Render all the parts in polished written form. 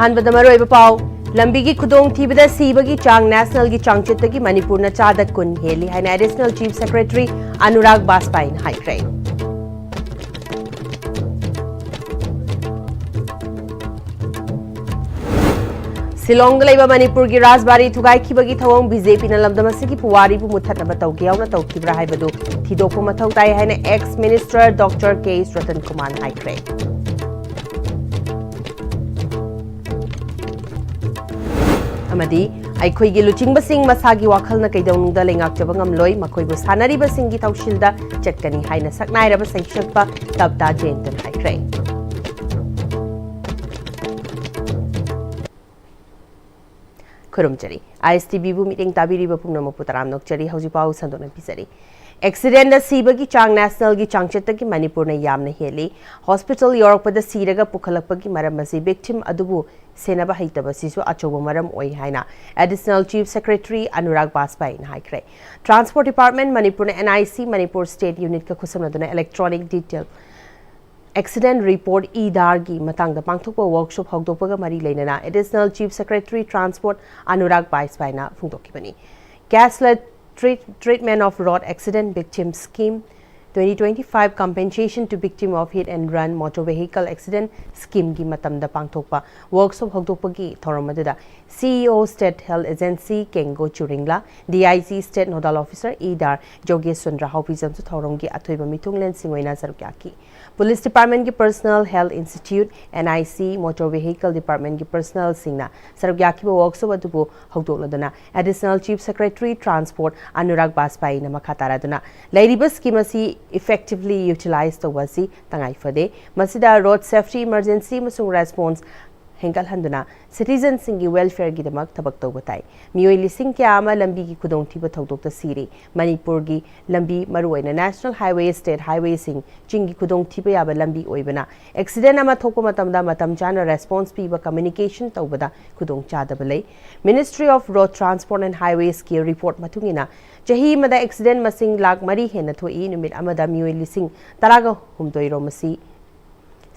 अहानबदा मरोइबा पाव लंबीगी खुदोंग थीबदा सीबगी चांग national की चांगचेतगी मणिपुर चादा कुन heli हाइना additional chief secretary Anurag बाजपाइन हाइक्रे सिलोंग लेबा मणिपुर की राजबारी थुगाइखिबगी थवोंग बीजेपी न लमदमसिगी पुवारी बु मुथतनबा तौगियावना तौखिब्रा हाइबदु थिदोकपा मथौ ताइ हाइना एक्स मिनिस्टर डॉक्टर के रतन कुमार हाइक्रे अमदी अखोइगी लुचिंगबसिंग मसागी वाखलना कैदौनुंगदा लेंगाक्चबा ngamloi मखोइबु सानरिबसिंगी थौशिलदा चटकनी हाइना सकनाइरबा सैक्षकपा तबता जेंतन हाइक्रे खुरुमचरी ISTV बु मीटिंग ताबिरिबा पुंगनमपु तराम नोकचरी हौजिपाउ संदोना पिसरी एक्सीडेंट सीबगी चांग नेशनल की चांगचेतगी मणिपुर ने यामना हेली हॉस्पिटल योरकपद सीरगा पुखलपगी मरम मसी विक्टिम अदुबु सेनबा हैतबा सिसु अचोबा मरम ओइ हाइना एडिशनल चीफ सेक्रेटरी अनुराग बाजपाइन हाइक्रे ट्रांसपोर्ट डिपार्टमेंट मणिपुर ने NIC मणिपुर स्टेट यूनिट का खुसमनदुना इलेक्ट्रॉनिक डिटेल एक्सीडेंट रिपोर्ट ईदार की मतंगदा पांगथोकपा वर्कशॉप हौदोकपगा मरी लेनना additional chief secretary transport Anurag बाजपाइना फुंगदोकिबनी cashless Treatment of Road Accident Victim Scheme 2025 Compensation to Victim of Hit and Run Motor Vehicle Accident Scheme की मतमदा पांगथोकपा workshop हौदोकपगी थौरमदुदा CEO State Health Agency Kengo Churingla DIC State Nodal Officer Idar Jogesh Sundra Haupizam su थौरमगी अथोइबा मिथुंगलेन सिंगोइना सरुक्याकी police department की personal health institute NIC motor vehicle department की personal सिंगना सरुक्याकीबा वर्कशॉप अदुबु हौदोकलदुना additional chief secretary transport Anurag बाजपाइन मखातारादुना लैरिबा स्कीम असि effectively utilize तौबसी तंगाइफदे मसिदा रोड सेफ्टी इमरजेंसी मसुंग रेस्पॉन्स हेंगल हंदुना सिटीजन सिंगी वेलफेयर की दमक थबक तौबताई मियोइ लिसिंग क्या आमा लंबी की खुदोंथीबा थौदोकता सीरी मणिपुर की लंबी मरुओइना नेशनल हाईवे स्टेट हाईवे सिंग चिंगी खुदोंथीबा याबा लंबी ओइबना एक्सीडेंट अमा थोको मतमदा मतम चाना रेस्पॉन्स पीबा कम्युनिकेशन तौबदा खुदोंग चादबा लै ministry of road transport and highways की रिपोर्ट मथुंगिना चही मदा एक्सीडेंट मसिंग लाख मरी हेना थोई नुमित अमदा मियोइ लिसिंग तरागा हुमदोइरो मसी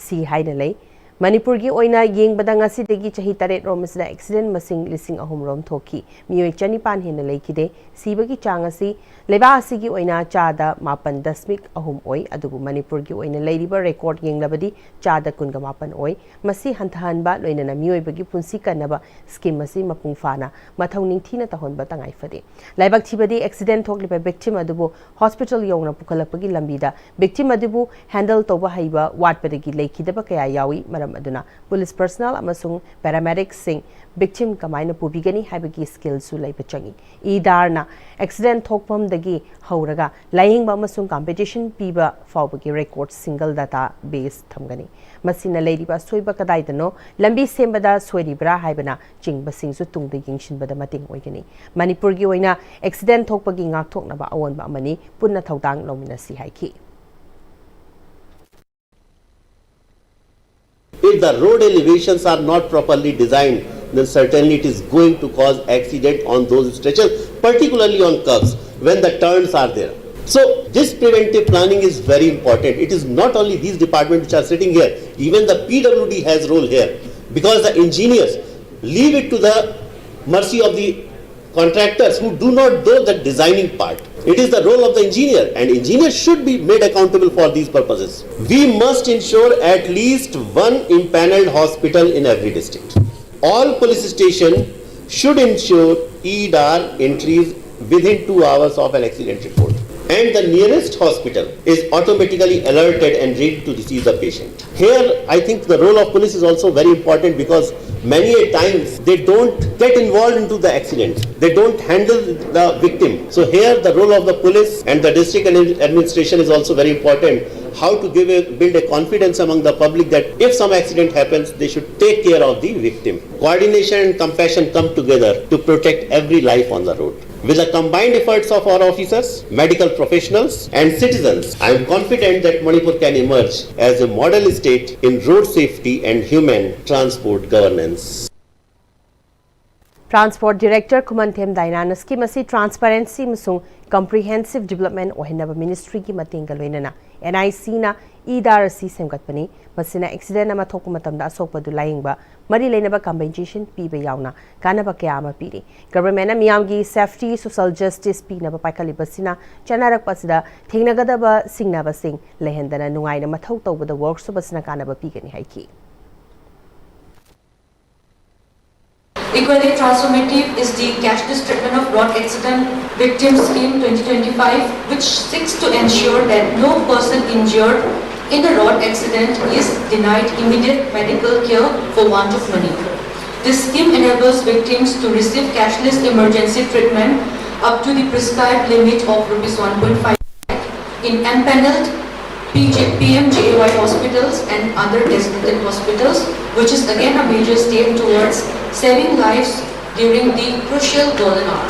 सी हाइना लै मणिपुर की ओइना येंगबदा ngasiदगी chahi 8 रोमसदा एक्सीडेंट मसिंग लिसिंग अहुम रोम थोकी मियोइ चनिपान हेन लेकिदे सीबगी चांग असि लेबा असिगी ओइना चादा 9.3 ओइ अदुबु मणिपुर की ओइना लेरिबा रेकॉर्ड येंगलबदी चादा 19 ओइ मसि हंथहनबा लोइनना मियोइबगी पुंसी कनबा स्कीम मसि मपुंग फाना मथौ निंगथीना तहोनबा तंगाइफदे लाइबक थिबदी एक्सीडेंट थोकलिबा विक्टिम अदुबु हॉस्पिटल योंगना पुखलपगी लंबीदा विक्टिम अदुबु हैंडल तोबा हइबा वाटपदगी लेखिदबा कया यावी मरम पुलिस पर्सनल अमसुंग पैरामेडिक्स सिंग विक्टिम कमाइना पुबिगनी हाइबगी स्किल सु लैबा चंगी ईदारना एक्सीडेंट थोकफमदगी हौरगा लाइंगबा अमसुंग कंपटीशन पीबा फावबगी रिकॉर्ड सिंगल डाटा बेस थमगनी मसिना लेरिबा सोइबा कदाइदनो लंबी सेंबदा सोइरिब्रा हाइबना चिंगबा सिंगसु तुंगदे यिंगशिनबदा मतिंग ओइगनी मणिपुर की ओइना accident थोकपगी ngaktoknaba awonba amani punna thawdang lominasi haiki If the road elevations are not properly designed, then certainly it is going to cause accident on those stretches, particularly on curves when the turns are there. So this preventive planning is very important. It is not only these departments which are sitting here, even the PWD has role here, because the engineers leave it to the mercy of the contractors who do not do the designing part. It is the role of the engineer, and engineers should be made accountable for these purposes. We must ensure at least one impaneled hospital in every district. All police stations should ensure EDAR entries within 2 hours of an accident report. And the nearest hospital is automatically alerted and ready to receive the patient. Here, I think the role of police is also very important because many a times they don't get involved into the accident. They don't handle the victim. So here, the role of the police and the district administration is also very important. How to build a confidence among the public that if some accident happens, they should take care of the victim. Coordination and compassion come together to protect every life on the road. With the combined efforts of our officers, medical professionals and citizens, I am confident that Manipur can emerge as a model state in road safety and human transport governance. Transport Director Kumanthem Dainanas की मसी transparency मसुंग comprehensive development ओहिनबा ministry की मतेंग गलोइनना NIC ना ꯏꯗꯥꯔ ꯑꯁꯤ ꯁꯦꯝꯒꯠꯄꯅꯤ ꯃꯁꯤꯅ accident ꯑꯃ ꯊꯣꯛꯄ ꯃꯇꯝꯗ ꯑꯁꯣꯛꯄꯗꯨ ꯂꯥꯌꯦꯡꯕ ꯃꯔꯤ ꯂꯩꯅꯕ ꯀꯝꯄꯦꯟꯁꯦꯁꯟ ꯄꯤꯕ ꯌꯥꯎꯅ ꯀꯥꯟꯅꯕ ꯀꯌꯥ ꯑꯃ ꯄꯤꯔꯤ ꯒꯚꯔꯟꯃꯦꯟꯠꯅ ꯃꯤꯌꯥꯝꯒꯤ ꯁꯦꯐꯇꯤ ꯁꯣꯁꯤꯌꯦꯜ ꯖꯁꯇꯤꯁ ꯄꯤꯅꯕ ꯄꯥꯏꯈꯠꯂꯤꯕꯁꯤꯅ ꯆꯠꯅꯔꯛꯄꯁꯤꯗ ꯊꯦꯡꯅꯒꯗꯕ ꯁꯤꯡꯅꯕꯁꯤꯡ ꯂꯩꯍꯟꯗꯅ ꯅꯨꯡꯉꯥꯏꯅ ꯃꯊꯧ ꯇꯧꯕꯗ ꯋꯥꯔꯛꯁꯣꯞ ꯑꯁꯤꯅ ꯀꯥꯟꯅꯕ ꯄꯤꯒꯅꯤ ꯍꯥꯏꯈꯤ Equally transformative is the cashless treatment of road accident victims scheme 2025, which seeks to ensure that no person injured in the road accident is denied immediate medical care for want of money. This scheme enables victims to receive cashless emergency treatment up to the prescribed limit of Rs 1.5 in empaneled PMJAY hospitals and other designated hospitals, which is again a major step towards saving lives during the crucial golden hour.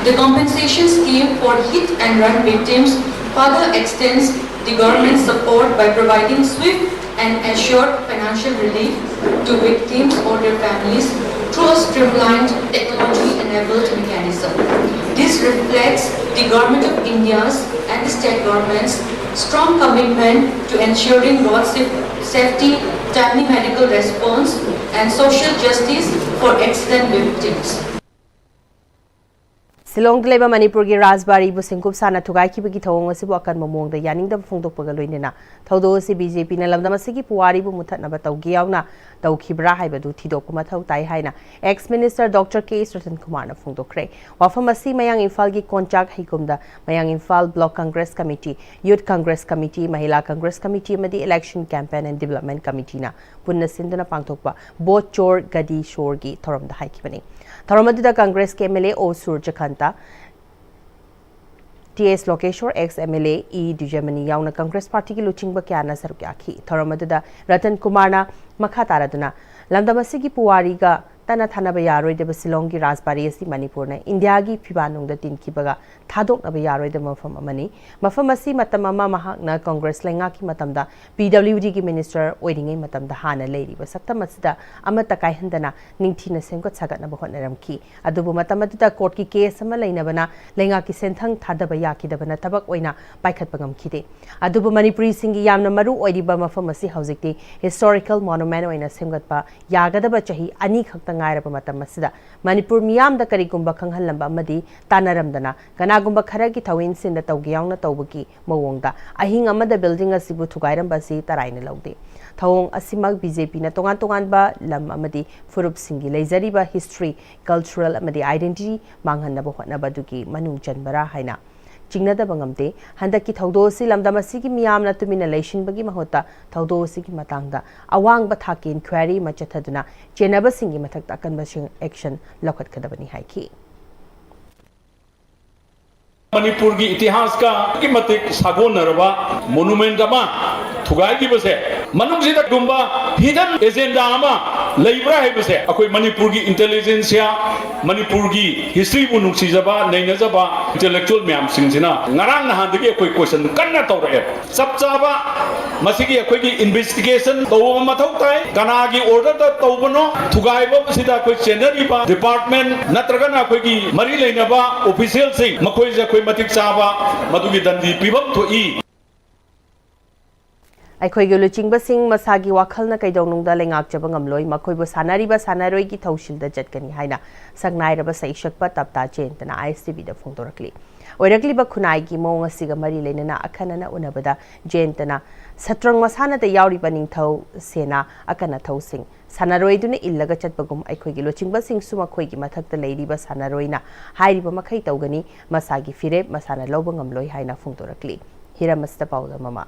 The compensation scheme for hit and run victims further extends the government's support by providing swift and assured financial relief to victims or their families through a streamlined technology-enabled mechanism. This reflects the Government of India's and the state governments' strong commitment to ensuring road safety, timely medical response, and social justice for accident victims. Silong Leba Manipur gi Rajbari bu singkup sana thugai ki bagi thawong asibu akan mamong da yaning da phongdok paga loinena thawdo si BJP na lamdam asigi puwari bu muthat na ba tawgi yauna tawkhibra haibadu thidok kuma thaw tai haina ex minister Dr. K. Ratan Kumar na phongdokre wafam asi mayang Imphal gi konchak hikumda mayang Imphal Block Congress Committee Youth Congress Committee Mahila Congress Committee amadi Election Campaign and Development Committee na punna sinduna pangthokpa Both Chor Gadi Shor gi thoram da haikibani thoramadida Congress ke MLA O Surja Khanta TS Lokeshwar ex MLA E Dujamani yauna Congress Party ki luchingba kya na saru kya khi thoramadida Ratan Kumar na makha taraduna lamdamasi ki puwari ga tana thana ba yaroi de Silong gi Rajbari asi Manipur na India gi phibanung da tin ki baga thadok na ba yaroi de mafam amani mafam asi matam ama mahak na Congress lenga ki matam da PWD ki minister oiringai matam da hana leiri ba saktam asida amata kai handana ningthi na semgot sagat na ba hotnaram ki adubu matam da court ki case ama leina bana lenga ki senthang thada ba ya ki da bana tabak oina paikhat pagam khide adubu Manipuri singi yamna maru oiri ba mafam asi haujikti historical monument oina semgot ba yagada ba chahi ani khakta ngairaba matam asida Manipur miyam da karigumba khanghalamba amadi tanaramdana kanagumba kharagi thawin sinda tawgi yauna tawbaki mawongda ahing amada building asibu thugairamba si taraina lawde thawong asimak BJP na tongan ba lam amadi furup singi leizariba history cultural amadi identity manghanna ba hotna badugi manung chanbara haina Chingnada bangamte handaki thawdo si lamdamasi ki miyamna tumina leishin bagi mahota thawdo si ki matangda awang ba thakin query machathaduna chenaba singi mathakta kanba sing action lokhat khadabani haiki Manipur ki itihas ka ki matik sagon narwa monument ama thugai ki base manung sida gumba hidden agenda ama leibra hai base akoi Manipur ki intelligence ya Manipur ki history bu nungsi jaba naina jaba intellectual myam sing sina ngarang na handagi akoi question kanna tawra sab jaba masigi akoi ki investigation tawba mathau tai kana gi order ta tawbano thugai ba sida akoi channel ba department natraga na akoi ki mari leina ba official sing makoi ja matik chaba madugi dandi pibam thoi Aikoi gi luchingba sing masagi wakhalna kaidonungda lengak chaba ngamloi makoi bo sanariba sanaroi gi thaushilda jatkani haina sagnairaba saishakpa tapta chentana ISTV da phongdorakli oirakli ba khunai gi mong asiga mari leinana akhanana unabada jentana satrang masana da yauri baning thau sena akana thausing sanaroi duna illaga chatbagum aikoi gi luchingba sing suma khoi gi mathakta leiriba sanaroina hairiba makhai tawgani masagi firep masana loba ngamloi haina phongdorakli hiramasta pawda mama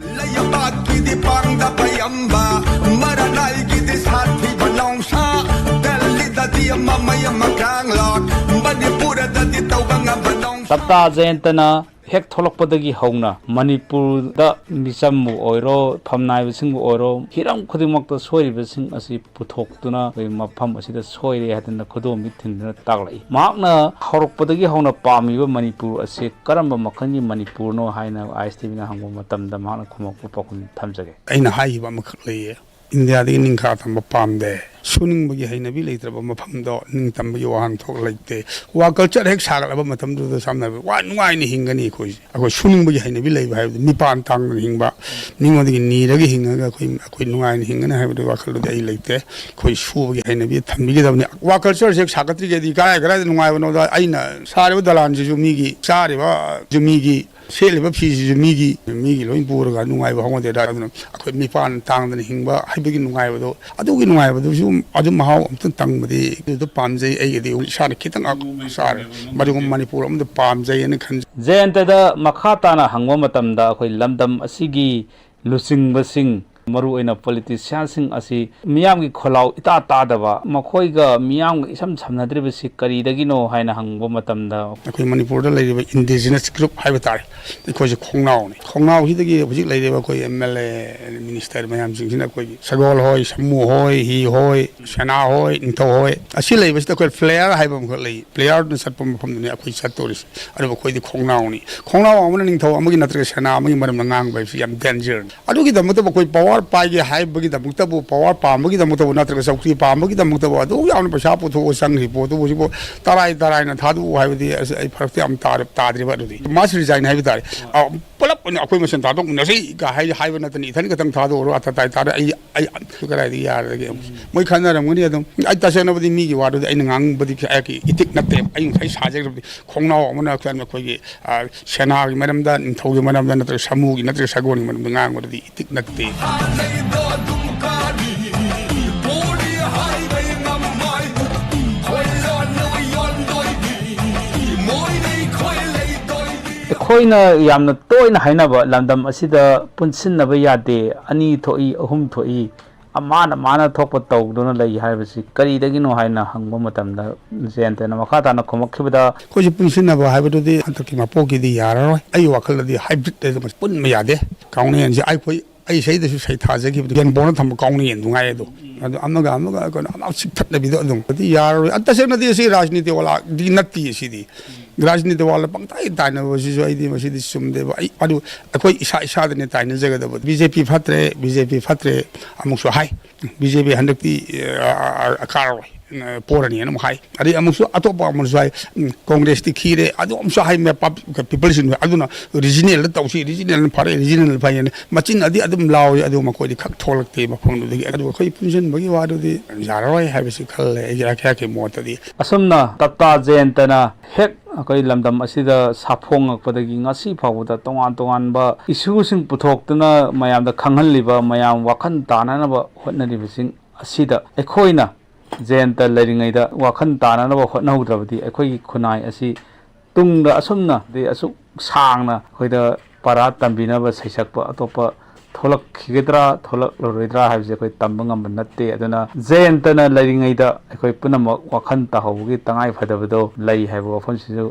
Layabaki di pangda bayamba maranal ki di sathi banongsa Delhi da di mamaya makanglok Manipura da di tawbanga banongsa Tapta Jayantana hek tholokpadagi hauna Manipur da misambu oiro phamnai bising oiro hiram khudimok ta soi bising asi puthoktuna mafam asida soire hadna khudom mithin taklai makna horokpadagi hauna pamiba Manipur ase karamba makhani Manipur no haina ISTV na hangbo matam da makna khumok pakun thamjage aina haiba makhak leye India दी निंखा तंब पामदे सुनिंग बगी हैनबी लेत्रब मफमदो निंग तंबगी वाहन थोक लेते वा कल्चर हेक सागलब मतमदो सामना वा नुगाइनि हिंगनी खोइ अखो सुनिंग बगी हैनबी लेबा है निपान तांग हिंगबा निंगोदगी नीरगी हिंगगा खोइ नुगाइनि हिंगना है वाखल दे लेते खोइ सुबगी हैनबी थंबिगी दबने वा कल्चर हेक सागत्रि गेदी काय गरा नुगाइबनो दा आइना सारेबो दलान जिजु मिगी सारेबा जुमिगी सेलेबा फिजिजु मिगी लोइन पुरगा नुगाइबा होंदे दा अखोइ निपान तांगदन हिंगबा हैबगी नुगाइबदो अदुगी नुगाइबदो अदु महाव अमतन तंगबदि दु पामजै अइगदि साने खितंग सार मदुगम मणिपुर अमद पामजै ने खन जयंतदा मखा ताना हंगवा मतमदा अखोइ लमदम असिगी लुसिंगबसिंग मरु ओइना पॉलिटिशियनसिंग असी मियाम की खोलाव इता तादबा मखोइगा मियाम इसम समनद्रिबसि करिदगिनो हाइना हंगबो मतमदा अखोइ मणिपुर दा लेरिबा इंडिजिनस ग्रुप हाइबा तारे इखोइ खोंगनाव हिदगी हुजिक लेरिबा कोइ एमएलए मिनिस्टर मयाम सिंगसिना कोइ सगोल होय समू होय ही होय सेना होय निथौ होय असि लेबसि कोइ प्लेयर हाइबा मख ले प्लेयर न सतपम फमदुनि अखोइ सतोरिस अरबा कोइ खोंगनाव अमना निथौ अमगी नत्र सेना अमगी मरम ngang बाइसि याम डेंजर अदुगी दमत कोइ पावर पाइगे हाइबगी दमुक्तबु पावर पामगी दमुक्तबु नत्र सौक्री पामगी दमुक्तबु अदु याम पैसा पुथो संगि पोतु बुसिबो तराई न थादु हाइबदी अइ फरक्ते अम ताद्रिबा अदुदी मास रिजाइन हाइबि तारे पुलप अखोइ मसन थादोक नसि गा हाइबा नतनि इथन गतंग थादो रो अतताइ तारे अइ कराइदि यारगे मोइ खनरमगनि अदम अइ तसेनबदी मिगी वादु अइ ngangbadi की इतिक नते अइ खै साजेगबदी खोंगनाव अमना खन खोइ सेनागी मरमदा निथौगी मरमदा नत्र समूगी नत्र सगोनी मरमदा ngangbदी इतिक नते खोइना यामना तोइना हाइनाबा लंदम असिदा पुनसिनबा यादे अनि थोई अहुम थोई माना थोप तौदुना लई हाइबसि करिदगिनो हाइना हंगबो मतमदा जेंतना मखाताना खोमखिबदा कोइ पुनसिनबा हाइबदुदि हंतकी मपोकीदि याररोय अइ वाखलदि हाइब्रिड पुनम यादे काउनेन जे अइ खोइ अइ सैदसु सै थाजगिबदि गेन बोना थम काउनेन दुंगाय दो अदु अमगा कोन अमा सिथतलबिदो अदुम दि याररोय अतसेनदि सि राजनीति वाला दि नत्ति सिदि राजनीति वाला पंगताई ताइनबसिसु अइदि मसिदि सुमदेबा अइ अदु अखोइ इसा दने ताइन जगदब बीजेपी फत्रे अमुसु हाइ बीजेपी हंदक्ति अकाररोय पोरनी है हाई अरे अमुसु अतोप अमुसु हाई कांग्रेस ती खीरे अदु अमुसु हाई मे पीपल सिन अदुना रीजनल तौसी रीजनल फारे रीजनल फायन मचिन अदि अदुम लाव अदु मकोदि खक थोलकते मफंदुदि अदु खै पुंजन बगी वादुदि जारोय हाइबसि खल्ले एगिरा ख्याके मोतदि असमना तत्ता जयंतना हेक अखोइ लमदम असिदा साफोंगपदगी ngasi फावदा तोंगान इशूसिंग पुथोक्तना मयामदा खंगहलिबा मयाम वाखन तानानबा होटनरिबसिंग असिदा एखोइना जयंत लरिंगैदा वाखन तानानबा होटनहुद्रबदि एखोइ खुनाइ असि तुंगदा असुमना दे असु सांगना खोइदा पारा तंबिनबा सैसकपा अतोपा थोलक खिगद्रा थोलक लोरोइद्रा हाइबसे कोइ तंबंगम नत्ते अदुना जयंतना लरिंगैदा एखोइ पुनमक वाखन ताहौगी तंगाइ फदबदो लई हाइबो वफनसिजु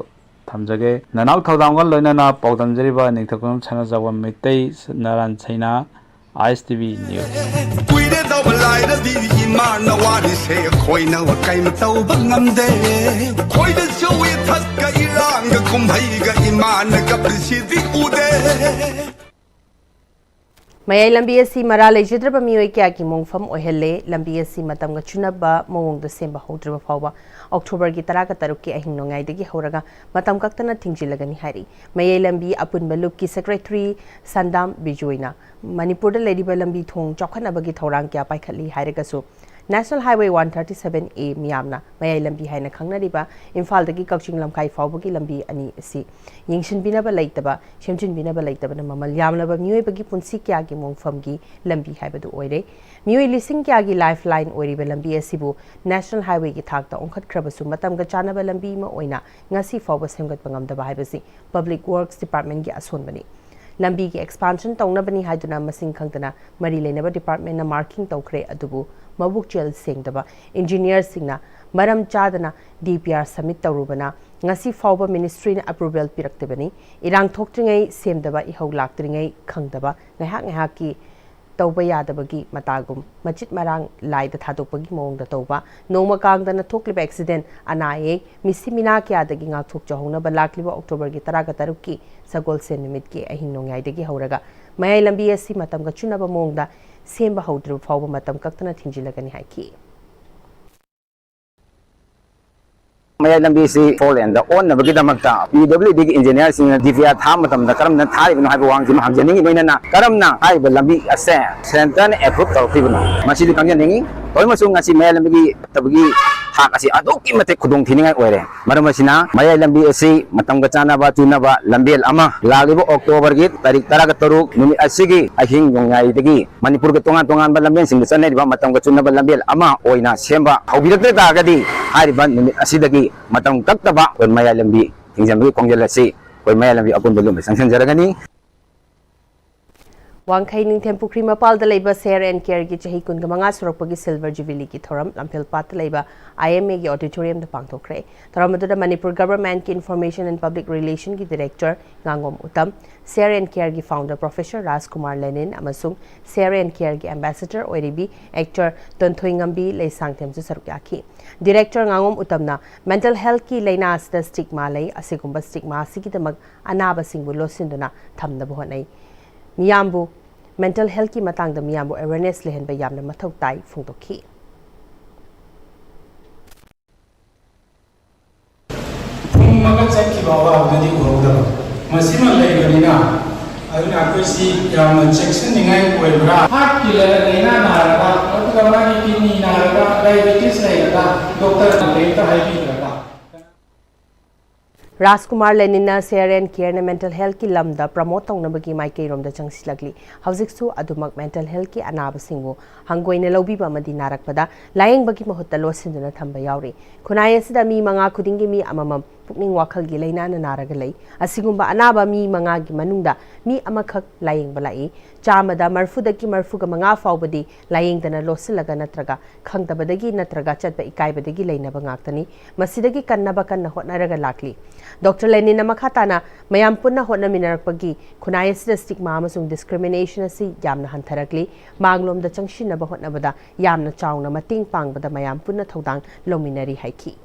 थमजगे ननाउ थौदांगल लोइनाना पाउदमजरिबा निथकम छना जावा मितै नारायण छैना ISTV न्यूज कुइरे दबलाइरदि इमान वारिसे खोइना वकैम तौब ngamde खोइदे जोइ थक्का इरांग कुंभैगा इमान कपसिदि उदे मयाई लंबी असी मरा लेजद्रब मियोय क्या की मोंगफम ओहले लंबी असी मतम ग चुनबा मोंग द सेंबा होद्रब फावबा अक्टोबर की 13 का की अहिंग नोंगाई दगी होरगा मतम कक्तना थिंजिलगनी हारी मयाई लंबी अपुन लुप की सेक्रेटरी संदाम बिजोइना मणिपुर लेरिबा लंबी थोंग चौखनबगी थौरांग क्या पाइखली हाइरगसु नेशनल हाईवे 137A मियामना मयाई लंबी हाइना खंगनरिबा इम्फाल दगी कक्चिंग लमखाई फावबगी लंबी अनि असि यिंगशिनबिनबा लैतबा शेमचिनबिनबा लैतबना ममल यामलबा मियोयबगी पुंसी क्यागी मोंगफमगी लंबी हाइबदु ओइरे मियोय लिसिंग क्यागी लाइफलाइन ओइरिबा लंबी असिबु नेशनल हाईवे की थाकता ओंखतख्रबसु मतमगा चानबा लंबी मा ओइना ngasi फावबा सेमगतबा ngamdaba हाइबसि पब्लिक वर्क्स डिपार्टमेंट की असोनबनी लंबी की एक्सपांशन तौनबनी हाइदुना मसिंग खंगतना मरी लेनबा डिपार्टमेंट ना मार्किंग तौखरे अदुबु मबुक चेल सेंगदबा इंजीनियर सिंगना मरम चादना DPR सबमिट तौरुबना ngasi फावबा मिनिस्ट्री ना अप्रूवल पिरक्तबनी इरांग थोक्त्रिङै सेमदबा इहौ लाक्त्रिङै खंगदबा ngahak की तौबा यादबगी मतागुम मचित मरांग लाइद थादोपगी मोंगदा तौबा नोमा कांगदना थोक्लिबा एक्सीडेंट अनाये मिसिमिना क्यादगी ngathok chahonaba lakliba अक्टोबर की 13 की सगोल से निमित की अहिंग नोंगाइदगी हौरगा मयाई लंबी असि मतमगा चुनबा मोंगदा ꯁꯦꯝꯕ ꯍꯧꯗ꯭ꯔꯤꯕ ꯐꯥꯎꯕ ꯃꯇꯝ ꯀꯛꯇꯅ ꯊꯤꯡꯖꯤꯜꯂꯒꯅꯤ ꯍꯥꯏꯈꯤ Maya lambi si Poland the on nabagidamagta PWD engineers in DVR thamatam the karam na thai no have wang jima hamjani noina karam na hai lambi ase center approve tawtibna masidi kangyaningi toimasu ngasi maya lambi tabagi hak asi adoki mate khudong thiningai oire maramasina maya lambi asi matam ga chana ba tuna ba lambel ama lagibo October gi tarik taraga taruk numi asigi ahing yongai degi Manipur ga tongan ba lambel sing sanai ba matam ga chuna ba lambel ama oina semba haubirakte dagadi hari ban numi asidagi matam kaktaba kon maya lambi tingjambi kongelasi kon maya lambi akun belum sanction jaragani Wangkai Ningthem Pukri Mapal da leiba Share and Care gi chahi kun gamanga surakpagi Silver Jubilee ki thoram Lampil Pat leiba IMA gi auditorium da pangthokre thoram adu da Manipur Government ki Information and Public Relation ki Director Ngangom Uttam Share and Care gi Founder Professor Rajkumar Lenin amasung Share and Care gi Ambassador oiribi Actor Tonthoingambi Leisangthem su saruk yakhi Director Ngangom Uttam na mental health ki laina asta stigma lei asigumba stigma sigidamak anaba singbu losinduna thamna bohnai Miyambu mental health ki matang da miyambu awareness lehen ba yamna mathau tai phungtokhi Maga chakki bawa dadi urodaba masima leiganina aduna akoisi yamna section ningai koibra heart ki leina naraga atuga magi kidney naraga diabetes leiga doctor leita haibi Rajkumar Lenina Share and Care na mental health ki lamda promote tongnabagi maikei romda changsilagli haujiksu adumak mental health ki anaba singbu hangoina lobiba amadi narakpada layingbagi mahutta losinduna thamba yauri khunai asida mi manga khudingi mi amamam pukning wakhal gi laina na naraga lei asigumba anaba mi manga gi manungda mi amakhak laying balai chamada marfudaki marfuga manga faubadi laying dana losilaga natraga khangtabadagi natraga chatba ikaibadagi laina bangaktani masidagi kannaba kanna hotnaraga lakli Dr. Lenin Makhatana mayam punna hotna minarakpagi khunai asida stigma amasung discrimination asi yamna hantharakli manglom da changshinna ba hotna bada yamna chawna mating pangbada mayam punna thodang lominari haiki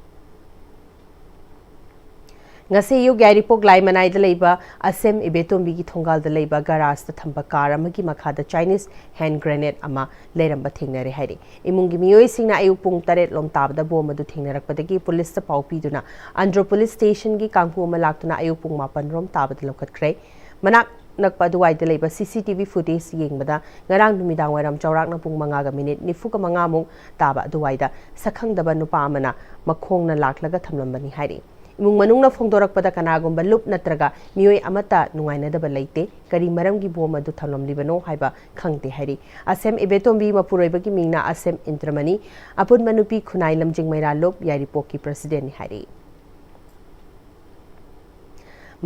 ngase yu garipok lai manai da leiba asem ibetombi gi thongal da leiba garage da thamba car amagi makha da Chinese hand grenade ama leramba thengnare hairi imung gi miyoi singna ayu pung 8 lom tabda bom adu thengnarakpadagi police ta paupi duna Andhra police station gi kangpu ma laktuna ayu pung 8 rom tabda lokhatkre manak nakpa duwai da leiba CCTV footage yengbada ngarang numidang wairam chawrak na pung 5 ga minute nifu ka 5 mung taba duwai da sakhang daba nupa amana makhong na laklaga thamlambani hairi imung manungna phongdorakpada kanagumba lup natraga miyoi amata nungainadaba leite kari maramgi bom adu thamlamlibano haiba khangte hairi asem ibetombi mapuroibagi mingna asem intramani apun manupi khunai lamjing maira lop yaripok ki president ni hairi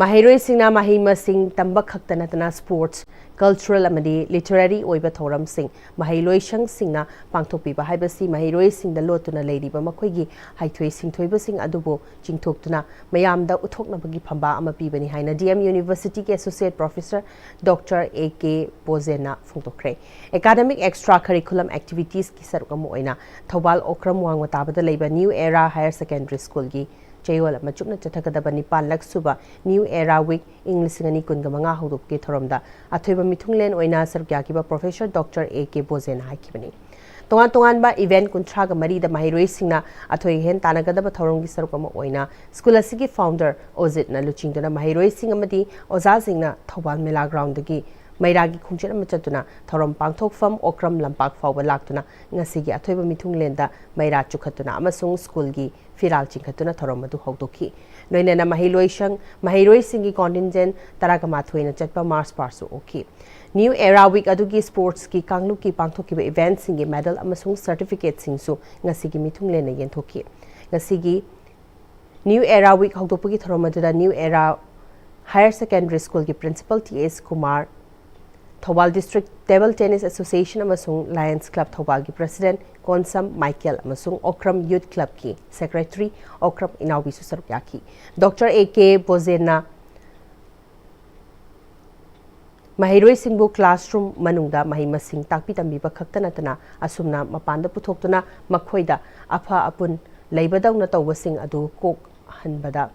Mahiroi singna mahima sing tamba khakta natana sports cultural amadi literary oiba thoram sing mahiloi shang singna pangthopi ba haibasi mahiroi sing da lotuna leiriba makhoi haithoi singthoi sing adubo chingthoktuna mayamda uthokna bagi phamba ama pibani haina DM University ke associate professor Dr. AK Bozena phungtokre academic extracurriculum activities ki sarukam oina thobal okram wangwa tabada leiba New Era Higher Secondary School gi Chayol machukna chathakadaba nipal laksuba New Era Week English ngani kungamanga huduk ke thoramda athoiba mithunglen oina sarkya kiba Professor Dr. AK Bozen haikibani tongan ba event kunthra ga mari da mahiroi singna athoi hen tanagadaba thorom gi sarukama oina school asigi founder Ozit na luchingduna mahiroi sing amadi oza singna thobal mela ground gi Mairagi khungchen ama chatuna thorom pangthokfam okram lampak fawba laktuna ngasigi athoiba mithunglenda maira chukhatuna amasung school gi firal chingkhatuna thorom adu hokdoki noinena mahiroi singi contingent taragama thoina chatpa mars parsu oki New Era Week adugi sports ki kanglu ki pangthokiba event singi medal amasung certificate singsu ngasigi mithunglena yenthoki ngasigi New Era Week hokdopagi thorom adu da New Era Higher Secondary School ki principal TS Kumar Thobal District Table Tennis Association amasung Lions Club Thobal ki President Konsam Michael amasung Okram Youth Club ki Secretary Okram Inaubi su sarupyaki Dr. AK Bozena Mahiroi singbu classroom manungda mahimasing takpi tambiba khaktanatana asumna mapanda puthoktuna makhoida apha apun leibadaw na tawbasing adu kok hanbada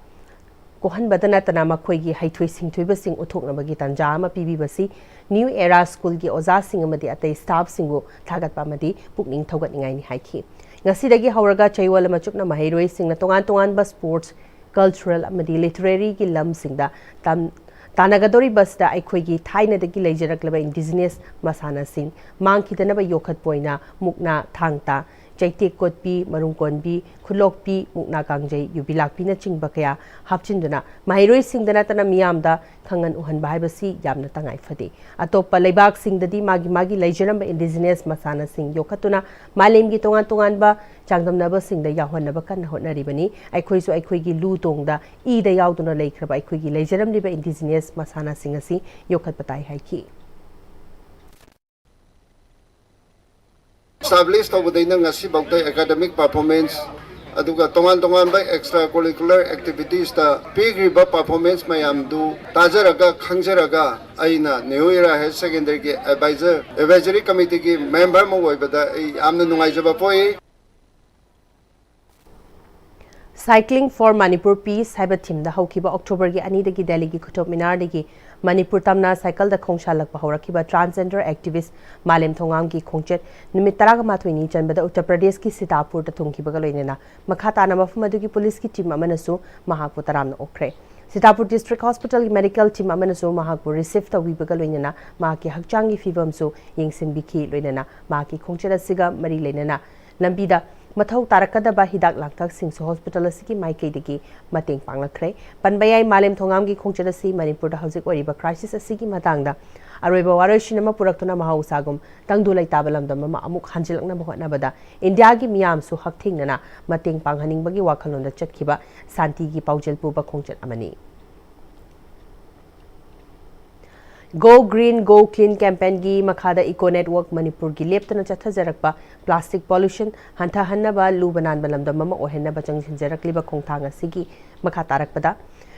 कोहनबद नतना मखोइगी हैथोइ सिंथोइबसिंग उथोकनबगी तंजा अमा पीबीबसी new era school की ओजासिंग अमदी अतै staff सिंगो थागतपा अमदी पुकनिंग थौगतनिंगाइनि हाइखि ngasi हौरगा चैवल मचुकना महैरोइ सिंगना तोंगान तोंगान sports cultural अमदी literary की lump सिंगदा तानागदोरी बसदा अखोइगी थाइनदगी लेजरक्लबा indigenous मसाना सिंग मांगखिदनबा योखत पोइना मुकना थांगता चैते कोटपी मरुंगकोनबी खुलोकपी मुकना कांगजै युबिलाकपीना चिंगबा कया हापचिंदुना महैरोइ सिंगदना तना मियामदा खंगन उहनबा हाइबसी यामना तंगाइ फदे अतोप्पा लेबाक सिंगददी मागी मागी लेजरम्बा indigenous मसाना सिंग योखतुना मालेमगी तोंगान तोंगानबा चांगदमनबा सिंगदा याहोनबा कन्ना होटनरिबनी अखोइसु अखोइगी लू तोंगदा ईदा याउदुना लेख्रबा अखोइगी लेजरमलिबा इंडिजिनियस मसाना सिंग असि योखत बताइ हाइखि establish tawbadaina ngasi bautai academic performance aduga tongan tongan by extracurricular activities ta pigriba performance mayam du tajaraga khangjaraga aina new era health secondary ke advisory committee ki member mo oibada amna nungaijaba poi Cycling for Manipur Peace haiba theme da haukiba October gi ani dagi Delhi gi khutop minar dagi Manipur tamna cycle da khongshalak pa horakiba transgender activist Malem Thongam gi khongchet nimit 13 ni janbada Uttar Pradesh ki Sitapur da thongkiba ga loinena makha tana mafum adu gi police ki team amanasu mahakpu taramna okre Sitapur district hospital gi medical team amanasu mahakpu receive ta wiba ga loinena mahaki hakchang gi fibam su yingsin biki loinena mahaki khongchet asiga mari leinena lambida मथौ तारकदबा हिदाक लांगथक सिंसु hospital असि माइकैदगी मतेंग पांगलखरे पनबयाई मालेम थोंगाम की खोंचद असि मणिपुर दा हौजिक ओरिबा क्राइसिस असि की मतांगदा अरोइबा वारोइसिनमा पुरक्तुना महाउसागुम तंगदु लैताब लमदम अमुक हांजिलकना बहोटनाबदा इंडिया की मियामसु हकथिंगना मतेंग पांगहनिंगबगी वाखलोंदा चटखिबा शांति की पाउजेल पुबा खोंचद अमनी Go Green Go Clean campaign gi makhada Eco Network Manipur gi leptana chathajarakpa plastic pollution hanthahanaba lubanan balamdam mama ohenaba changsinjarakliba khongthang asigi makha tarakpada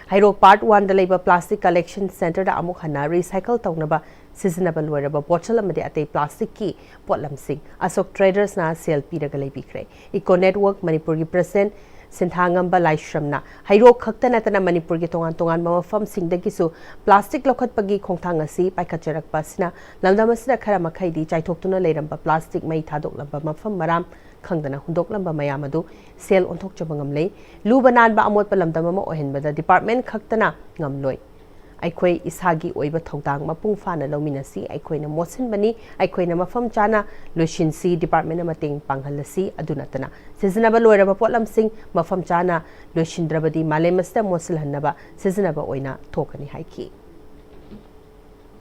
Hairok Part 1 da leiba plastic collection center da amuk hana recycle tawnaba seasonable loiraba bottle amade atei plastic ki potlamsing Asok Traders na sale piraga leibikre Eco Network Manipur gi present Sinthangamba Laishramna Hairok Khakta Natana Manipur gi tongan tongan mafam singdagisu plastic lokhatpagi khongthang asi paikhacharakpa sina lamdamasina khara makhaidi chaithoktuna leiramba plastic mai thadoklamba mafam maram khangdana hundoklamba mayamadu sel onthokchabangamle lubananba amot palamdamama ohenbada department khaktana ngamloi aikhoi isagi oiba thodang mapung fana lominasi aikhoina mosinbani aikhoina mafam chana loishinsi department amating panghalasi adunatana seasonable loiraba potlamsing mafam chana loishindrabadi malemasta mosilhannaba seasonable oina thokani haiki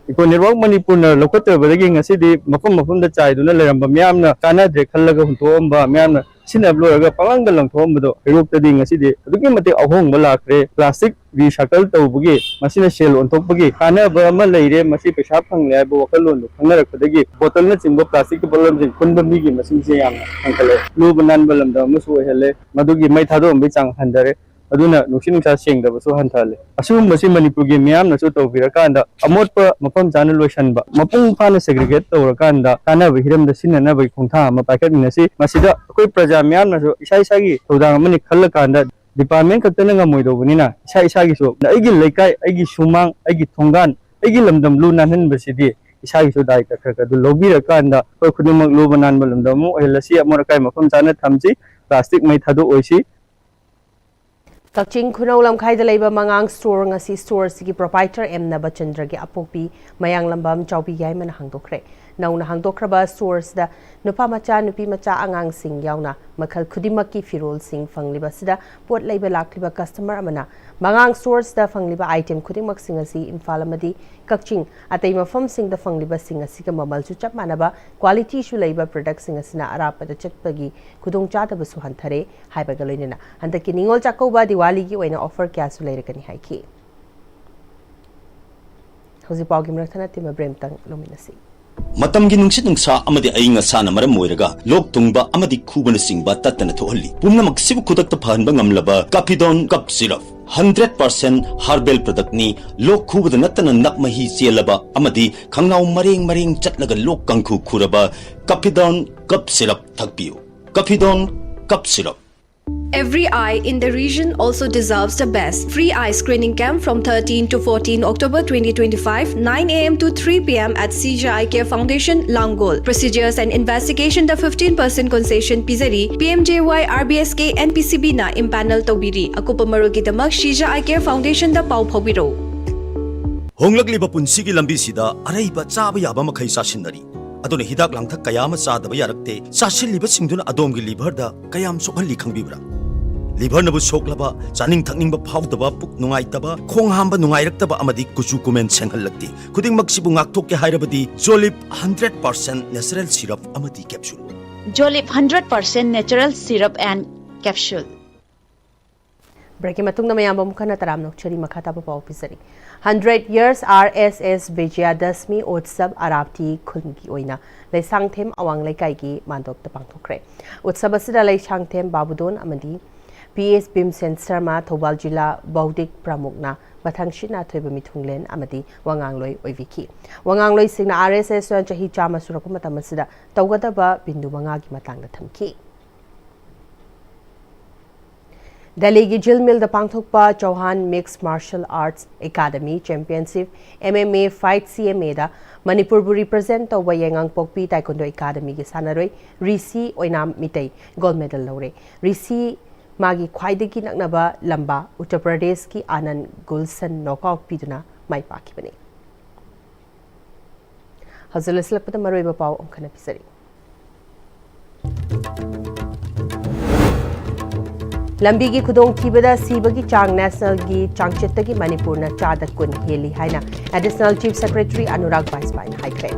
Eco Network Manipur na lokotbadagi ngasidi mafam da chaiduna leramba myamna kanadre khallaga huntomba myamna sinabloraga pangangda langthombodo Hairok tadi ngasidi adugi mate ahongba lakre plastic recycle tawbugi masina sel ontokbagi kanaba ama leire masi pesa phangle bo wakalon khangnarakpadagi bottle na chimba plastic problem jing khunba migi masingse yamna angkale lu banan balamda musu hele madugi mai thado ambi chang handare aduna nusin sa sengda so hanthale asum masi Manipur gi miyam na so tawbirakanda amotpa mapam chana loisanba mapung phana segregate tawrakanda kana hiram da sinana bai khongtha ma packet nasi masida koi praja miyam na so isa isa gi tawdang amani khallakanda department katana ngamoi dobunina isa isa gi so aigi laikai aigi sumang aigi thongan aigi lamdam lu nanhan basidi isa gi so dai ka khaka du lobirakanda koi khudimak lu banan balamdam ohelasi amorakai mapam chana thamji plastic mai thado oisi Kaching Khunau Lamkhai da leiba mangang store ngasi store sigi proprietor M Nabachandra gi apopi mayang lambam chaupi yai man hangdokre nauna hangdokraba stores da nupa macha nupi macha angang sing yauna makhal khudimaki firol sing fangliba sida pot leiba lakliba customer amana mangang stores da fangliba item khudimak sing asi imphal amadi Kaching atai mafam sing da fangliba sing asi ka mamal chu chap manaba quality shu leiba product sing asina arapa da chatpagi khudong cha da basu hanthare haiba galoinena handaki ningol chakoba diwali gi oina offer kya su leirakani haiki hozi pawgi mrathana tima bremtang lominasi Matamgi nungsit nungsa amadi ayinga sana maram moiraga lok tungba amadi khubana singba tatana thohalli pumnamak sibu khudakta phanba ngamlaba Capidon cup syrup 100% herbal product ni lok khubada natana nakmahi chelaba amadi khangnau mareng chatlaga lok kangkhu khuraba Capidon cup syrup thakpiu Capidon cup syrup Every eye in the region also deserves the best. Free eye screening camp from 13 to 14 October 2025, 9 a.m. to 3 p.m. at CJ Eye Care Foundation, Langol. Procedures and investigation the 15% concession Pizari, PMJY, RBSK, and PCB na impanel Tobiri. Akupa Marugi Damak, CJ Eye Care Foundation the Pau Pobiro. Honglakliba punsigi lambi sida araiba chaba yaba makhai sasinari. Aduna hidak langthak kayama sadaba yarakte sasilliba singduna adomgi liver da kayam sokhalli khangbibra. Liver nabu soklaba chaning thakningba phawdaba puk nungaitaba khong hamba nungairakaba amadi kuchu kumen senghallakti khuding maksibu ngakthok ke hairabadi Jolip 100% natural syrup amadi capsule. Jolip 100% natural syrup and capsule. Break matung na mayam mukha taram nokchari makata pa pau pisari 100 years RSS Vijayadashmi Utsav Arabti khungi oina leisangthem awang laikai gi mandop ta pangthokre utsab asida leisangthem babudon amadi PS Bimsen Sharma Thobal Jila Baudik Pramukna Bathangshina Thoiba Mithunglen Amadi Wangangloi Oiviki Wangangloi Singna RSS wan chahi chama suraku matamasida tawgadaba bindu manga gi matangda thamki Delhi gi Jilmil da pangthokpa Chauhan Mixed Martial Arts Academy Championship MMA Fight CMA da Manipur bu represent to Wayangang Pokpi Taekwondo Academy gi sanaroi Risi Oinam Mitei gold medal lore Risi Magi Khwaidagi Naknaba Lamba Uttar Pradesh ki Anand Gulsan knockout piduna mai pakibani Hazulislapata Maroiba Pau Omkana Pisari Lambi gi khudong thibada sibagi chang national gi changchetagi Manipur na chada kun heli haina additional chief secretary Anurag Vaispain haikre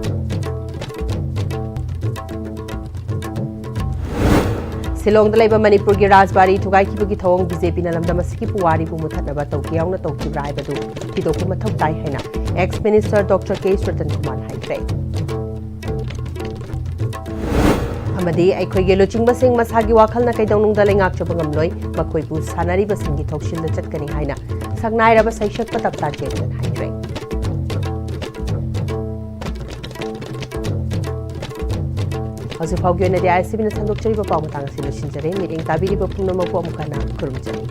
Silong dalai ba Manipur gi Rajbari thugai ki bagi thong BJP na lamda masiki puwari bu muthatna ba tawkiyaw na tawki rai badu tido ku mathok tai haina ex minister Dr. K. Sratan Kumar haikre Amadi aikhoi ge loching basing masagi wakhal na kaidong nung dalai ngak chobangam loi makoi bu sanari basing gi thokshil da chatkani haina sagnai ra ba saishak patap ta jelan haikre Hazu Pau Gyona de ICB na sandok chari ba pau matang silo shinjare meeting tabiri ba pumna mapu amukana kurumjari